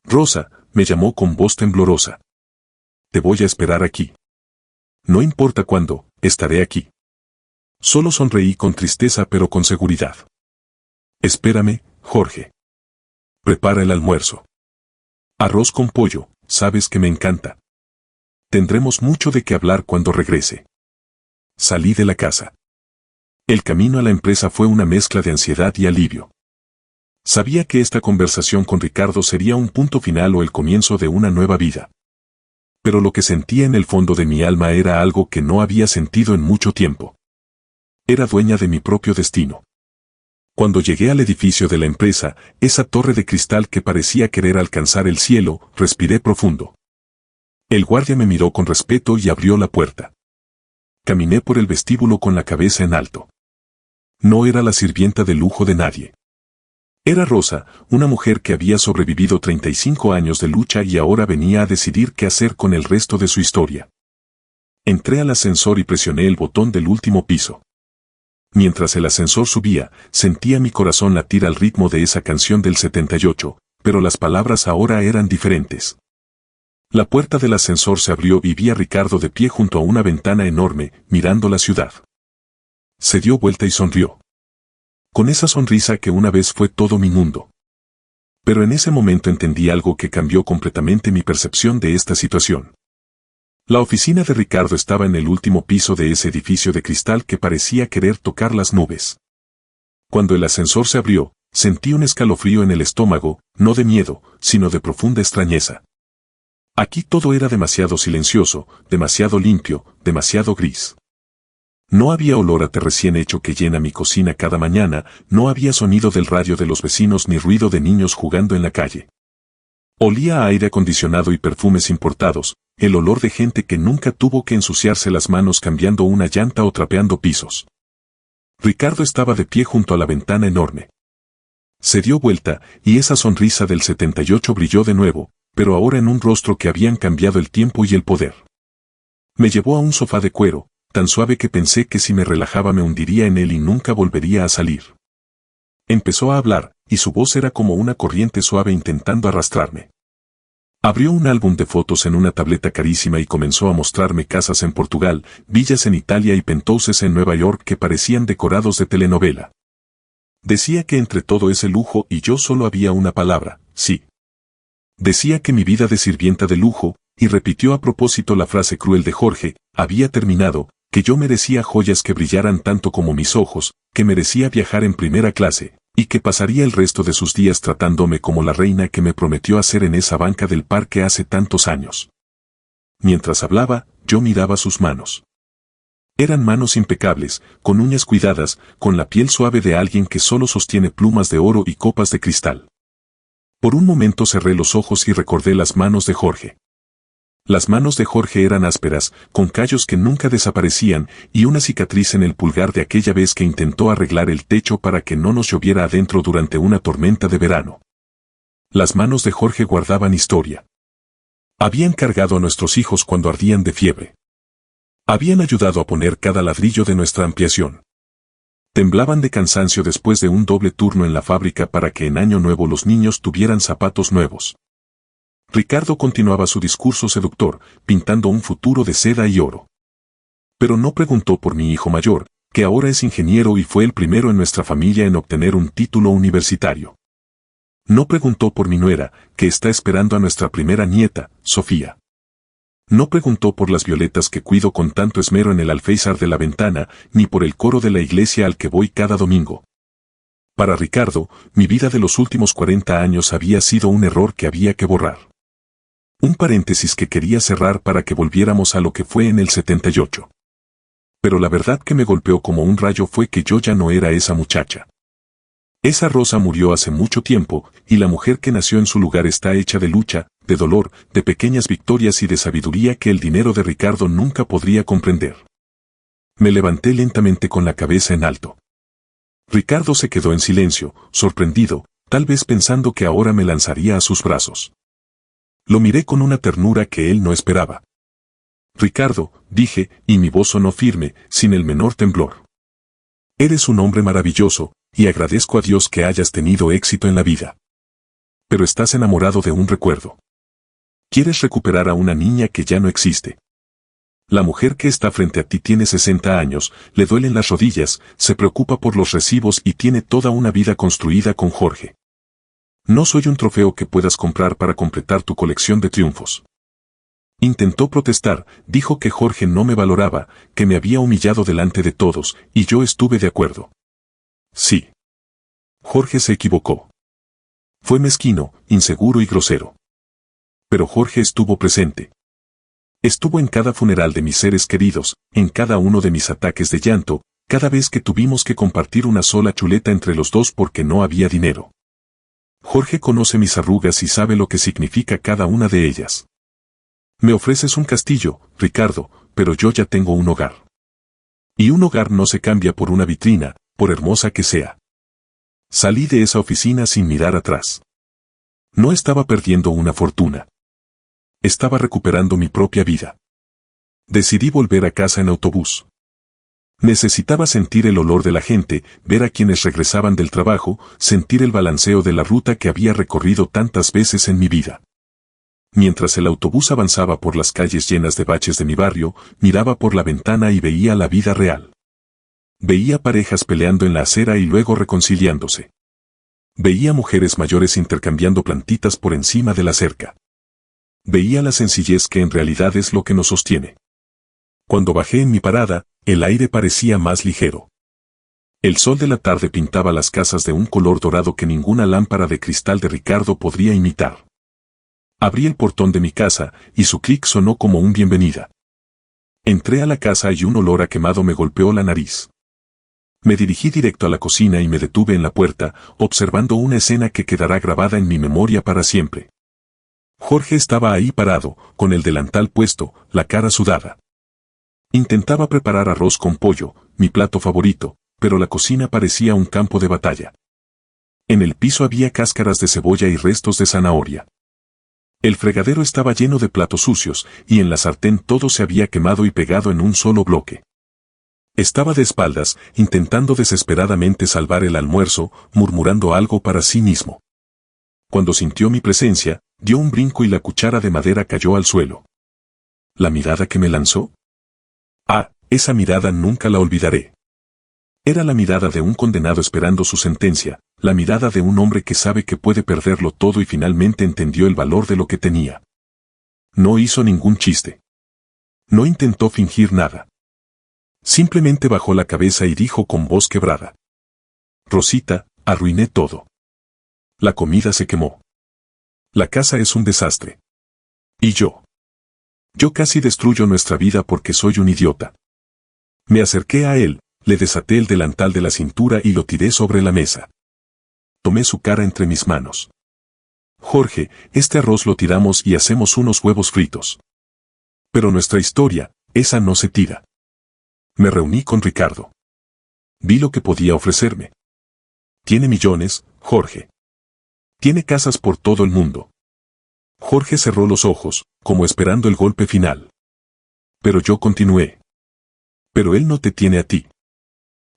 Rosa, me llamó con voz temblorosa. Te voy a esperar aquí. No importa cuándo, estaré aquí. Solo sonreí con tristeza pero con seguridad. Espérame, Jorge. Prepara el almuerzo. Arroz con pollo, sabes que me encanta. Tendremos mucho de qué hablar cuando regrese. Salí de la casa. El camino a la empresa fue una mezcla de ansiedad y alivio. Sabía que esta conversación con Ricardo sería un punto final o el comienzo de una nueva vida. Pero lo que sentía en el fondo de mi alma era algo que no había sentido en mucho tiempo. Era dueña de mi propio destino. Cuando llegué al edificio de la empresa, esa torre de cristal que parecía querer alcanzar el cielo, respiré profundo. El guardia me miró con respeto y abrió la puerta. Caminé por el vestíbulo con la cabeza en alto. No era la sirvienta de lujo de nadie. Era Rosa, una mujer que había sobrevivido 35 años de lucha y ahora venía a decidir qué hacer con el resto de su historia. Entré al ascensor y presioné el botón del último piso. Mientras el ascensor subía, sentía mi corazón latir al ritmo de esa canción del 78, pero las palabras ahora eran diferentes. La puerta del ascensor se abrió y vi a Ricardo de pie junto a una ventana enorme, mirando la ciudad. Se dio vuelta y sonrió. Con esa sonrisa que una vez fue todo mi mundo. Pero en ese momento entendí algo que cambió completamente mi percepción de esta situación. La oficina de Ricardo estaba en el último piso de ese edificio de cristal que parecía querer tocar las nubes. Cuando el ascensor se abrió, sentí un escalofrío en el estómago, no de miedo, sino de profunda extrañeza. Aquí todo era demasiado silencioso, demasiado limpio, demasiado gris. No había olor a té recién hecho que llena mi cocina cada mañana, no había sonido del radio de los vecinos ni ruido de niños jugando en la calle. Olía a aire acondicionado y perfumes importados, el olor de gente que nunca tuvo que ensuciarse las manos cambiando una llanta o trapeando pisos. Ricardo estaba de pie junto a la ventana enorme. Se dio vuelta, y esa sonrisa del 78 brilló de nuevo, pero ahora en un rostro que habían cambiado el tiempo y el poder. Me llevó a un sofá de cuero, tan suave que pensé que si me relajaba me hundiría en él y nunca volvería a salir. Empezó a hablar, y su voz era como una corriente suave intentando arrastrarme. Abrió un álbum de fotos en una tableta carísima y comenzó a mostrarme casas en Portugal, villas en Italia y penthouses en Nueva York que parecían decorados de telenovela. Decía que entre todo ese lujo y yo solo había una palabra, sí. Decía que mi vida de sirvienta de lujo, y repitió a propósito la frase cruel de Jorge, había terminado, que yo merecía joyas que brillaran tanto como mis ojos, que merecía viajar en primera clase, y que pasaría el resto de sus días tratándome como la reina que me prometió hacer en esa banca del parque hace tantos años. Mientras hablaba, yo miraba sus manos. Eran manos impecables, con uñas cuidadas, con la piel suave de alguien que solo sostiene plumas de oro y copas de cristal. Por un momento cerré los ojos y recordé las manos de Jorge. Las manos de Jorge eran ásperas, con callos que nunca desaparecían, y una cicatriz en el pulgar de aquella vez que intentó arreglar el techo para que no nos lloviera adentro durante una tormenta de verano. Las manos de Jorge guardaban historia. Habían cargado a nuestros hijos cuando ardían de fiebre. Habían ayudado a poner cada ladrillo de nuestra ampliación. Temblaban de cansancio después de un doble turno en la fábrica para que en Año Nuevo los niños tuvieran zapatos nuevos. Ricardo continuaba su discurso seductor, pintando un futuro de seda y oro. Pero no preguntó por mi hijo mayor, que ahora es ingeniero y fue el primero en nuestra familia en obtener un título universitario. No preguntó por mi nuera, que está esperando a nuestra primera nieta, Sofía. No preguntó por las violetas que cuido con tanto esmero en el alféizar de la ventana, ni por el coro de la iglesia al que voy cada domingo. Para Ricardo, mi vida de los últimos 40 años había sido un error que había que borrar. Un paréntesis que quería cerrar para que volviéramos a lo que fue en el 78. Pero la verdad que me golpeó como un rayo fue que yo ya no era esa muchacha. Esa Rosa murió hace mucho tiempo, y la mujer que nació en su lugar está hecha de lucha, de dolor, de pequeñas victorias y de sabiduría que el dinero de Ricardo nunca podría comprender. Me levanté lentamente con la cabeza en alto. Ricardo se quedó en silencio, sorprendido, tal vez pensando que ahora me lanzaría a sus brazos. Lo miré con una ternura que él no esperaba. Ricardo, dije, y mi voz sonó firme, sin el menor temblor. Eres un hombre maravilloso, y agradezco a Dios que hayas tenido éxito en la vida. Pero estás enamorado de un recuerdo. Quieres recuperar a una niña que ya no existe. La mujer que está frente a ti tiene 60 años, le duelen las rodillas, se preocupa por los recibos y tiene toda una vida construida con Jorge. No soy un trofeo que puedas comprar para completar tu colección de triunfos. Intentó protestar, dijo que Jorge no me valoraba, que me había humillado delante de todos, y yo estuve de acuerdo. Sí. Jorge se equivocó. Fue mezquino, inseguro y grosero. Pero Jorge estuvo presente. Estuvo en cada funeral de mis seres queridos, en cada uno de mis ataques de llanto, cada vez que tuvimos que compartir una sola chuleta entre los dos porque no había dinero. Jorge conoce mis arrugas y sabe lo que significa cada una de ellas. Me ofreces un castillo, Ricardo, pero yo ya tengo un hogar. Y un hogar no se cambia por una vitrina, por hermosa que sea. Salí de esa oficina sin mirar atrás. No estaba perdiendo una fortuna. Estaba recuperando mi propia vida. Decidí volver a casa en autobús. Necesitaba sentir el olor de la gente, ver a quienes regresaban del trabajo, sentir el balanceo de la ruta que había recorrido tantas veces en mi vida. Mientras el autobús avanzaba por las calles llenas de baches de mi barrio, miraba por la ventana y veía la vida real. Veía parejas peleando en la acera y luego reconciliándose. Veía mujeres mayores intercambiando plantitas por encima de la cerca. Veía la sencillez que en realidad es lo que nos sostiene. Cuando bajé en mi parada, el aire parecía más ligero. El sol de la tarde pintaba las casas de un color dorado que ninguna lámpara de cristal de Ricardo podría imitar. Abrí el portón de mi casa, y su clic sonó como un bienvenida. Entré a la casa y un olor a quemado me golpeó la nariz. Me dirigí directo a la cocina y me detuve en la puerta, observando una escena que quedará grabada en mi memoria para siempre. Jorge estaba ahí parado, con el delantal puesto, la cara sudada. Intentaba preparar arroz con pollo, mi plato favorito, pero la cocina parecía un campo de batalla. En el piso había cáscaras de cebolla y restos de zanahoria. El fregadero estaba lleno de platos sucios, y en la sartén todo se había quemado y pegado en un solo bloque. Estaba de espaldas, intentando desesperadamente salvar el almuerzo, murmurando algo para sí mismo. Cuando sintió mi presencia, dio un brinco y la cuchara de madera cayó al suelo. ¿La mirada que me lanzó? Ah, esa mirada nunca la olvidaré. Era la mirada de un condenado esperando su sentencia, la mirada de un hombre que sabe que puede perderlo todo y finalmente entendió el valor de lo que tenía. No hizo ningún chiste. No intentó fingir nada. Simplemente bajó la cabeza y dijo con voz quebrada: Rosita, arruiné todo. La comida se quemó. La casa es un desastre. Y yo. Yo casi destruyo nuestra vida porque soy un idiota. Me acerqué a él, le desaté el delantal de la cintura y lo tiré sobre la mesa. Tomé su cara entre mis manos. Jorge, este arroz lo tiramos y hacemos unos huevos fritos. Pero nuestra historia, esa no se tira. Me reuní con Ricardo. Vi lo que podía ofrecerme. Tiene millones, Jorge. Tiene casas por todo el mundo. Jorge cerró los ojos, como esperando el golpe final. Pero yo continué. Pero él no te tiene a ti.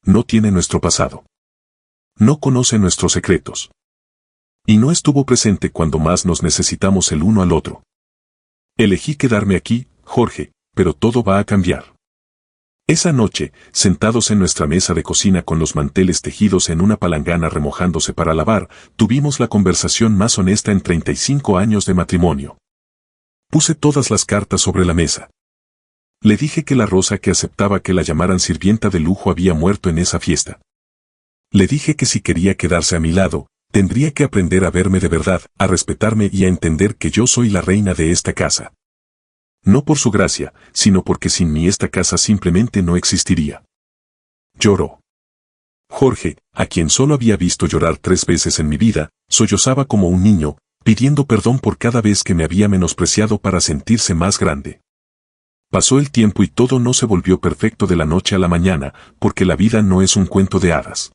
No tiene nuestro pasado. No conoce nuestros secretos. Y no estuvo presente cuando más nos necesitamos el uno al otro. Elegí quedarme aquí, Jorge, pero todo va a cambiar. Esa noche, sentados en nuestra mesa de cocina con los manteles tejidos en una palangana remojándose para lavar, tuvimos la conversación más honesta en 35 años de matrimonio. Puse todas las cartas sobre la mesa. Le dije que la Rosa que aceptaba que la llamaran sirvienta de lujo había muerto en esa fiesta. Le dije que si quería quedarse a mi lado, tendría que aprender a verme de verdad, a respetarme y a entender que yo soy la reina de esta casa. No por su gracia, sino porque sin mí esta casa simplemente no existiría. Lloró. Jorge, a quien solo había visto llorar 3 veces en mi vida, sollozaba como un niño, pidiendo perdón por cada vez que me había menospreciado para sentirse más grande. Pasó el tiempo y todo no se volvió perfecto de la noche a la mañana, porque la vida no es un cuento de hadas.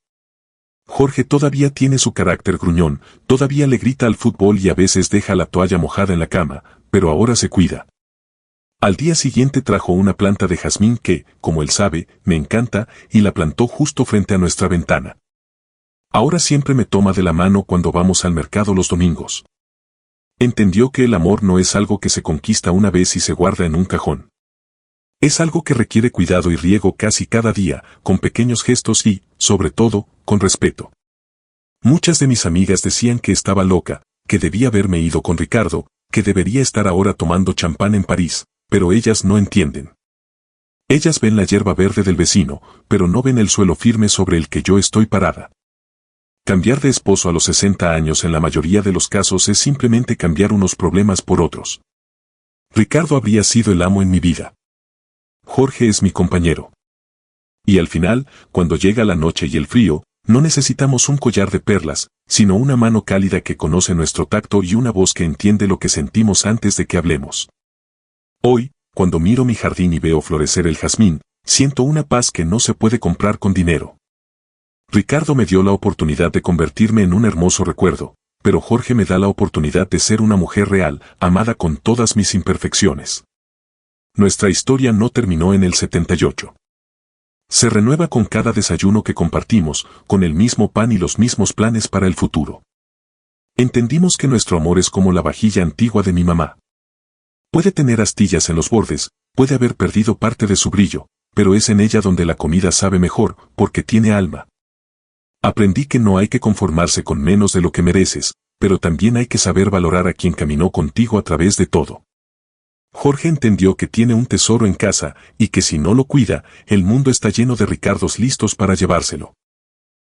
Jorge todavía tiene su carácter gruñón, todavía le grita al fútbol y a veces deja la toalla mojada en la cama, pero ahora se cuida. Al día siguiente trajo una planta de jazmín que, como él sabe, me encanta, y la plantó justo frente a nuestra ventana. Ahora siempre me toma de la mano cuando vamos al mercado los domingos. Entendió que el amor no es algo que se conquista una vez y se guarda en un cajón. Es algo que requiere cuidado y riego casi cada día, con pequeños gestos y, sobre todo, con respeto. Muchas de mis amigas decían que estaba loca, que debía haberme ido con Ricardo, que debería estar ahora tomando champán en París, pero ellas no entienden. Ellas ven la hierba verde del vecino, pero no ven el suelo firme sobre el que yo estoy parada. Cambiar de esposo a los 60 años en la mayoría de los casos es simplemente cambiar unos problemas por otros. Ricardo habría sido el amo en mi vida. Jorge es mi compañero. Y al final, cuando llega la noche y el frío, no necesitamos un collar de perlas, sino una mano cálida que conoce nuestro tacto y una voz que entiende lo que sentimos antes de que hablemos. Hoy, cuando miro mi jardín y veo florecer el jazmín, siento una paz que no se puede comprar con dinero. Ricardo me dio la oportunidad de convertirme en un hermoso recuerdo, pero Jorge me da la oportunidad de ser una mujer real, amada con todas mis imperfecciones. Nuestra historia no terminó en el 78. Se renueva con cada desayuno que compartimos, con el mismo pan y los mismos planes para el futuro. Entendimos que nuestro amor es como la vajilla antigua de mi mamá. Puede tener astillas en los bordes, puede haber perdido parte de su brillo, pero es en ella donde la comida sabe mejor, porque tiene alma. Aprendí que no hay que conformarse con menos de lo que mereces, pero también hay que saber valorar a quien caminó contigo a través de todo. Jorge entendió que tiene un tesoro en casa, y que si no lo cuida, el mundo está lleno de Ricardos listos para llevárselo.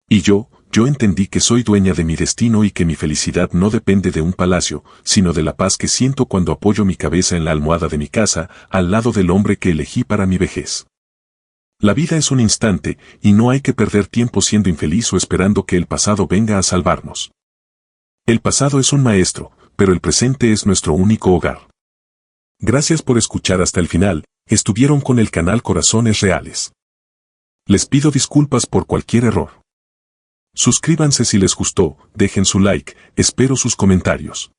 Y yo entendí que soy dueña de mi destino y que mi felicidad no depende de un palacio, sino de la paz que siento cuando apoyo mi cabeza en la almohada de mi casa, al lado del hombre que elegí para mi vejez. La vida es un instante, y no hay que perder tiempo siendo infeliz o esperando que el pasado venga a salvarnos. El pasado es un maestro, pero el presente es nuestro único hogar. Gracias por escuchar hasta el final, estuvieron con el canal Corazones Reales. Les pido disculpas por cualquier error. Suscríbanse si les gustó, dejen su like, espero sus comentarios.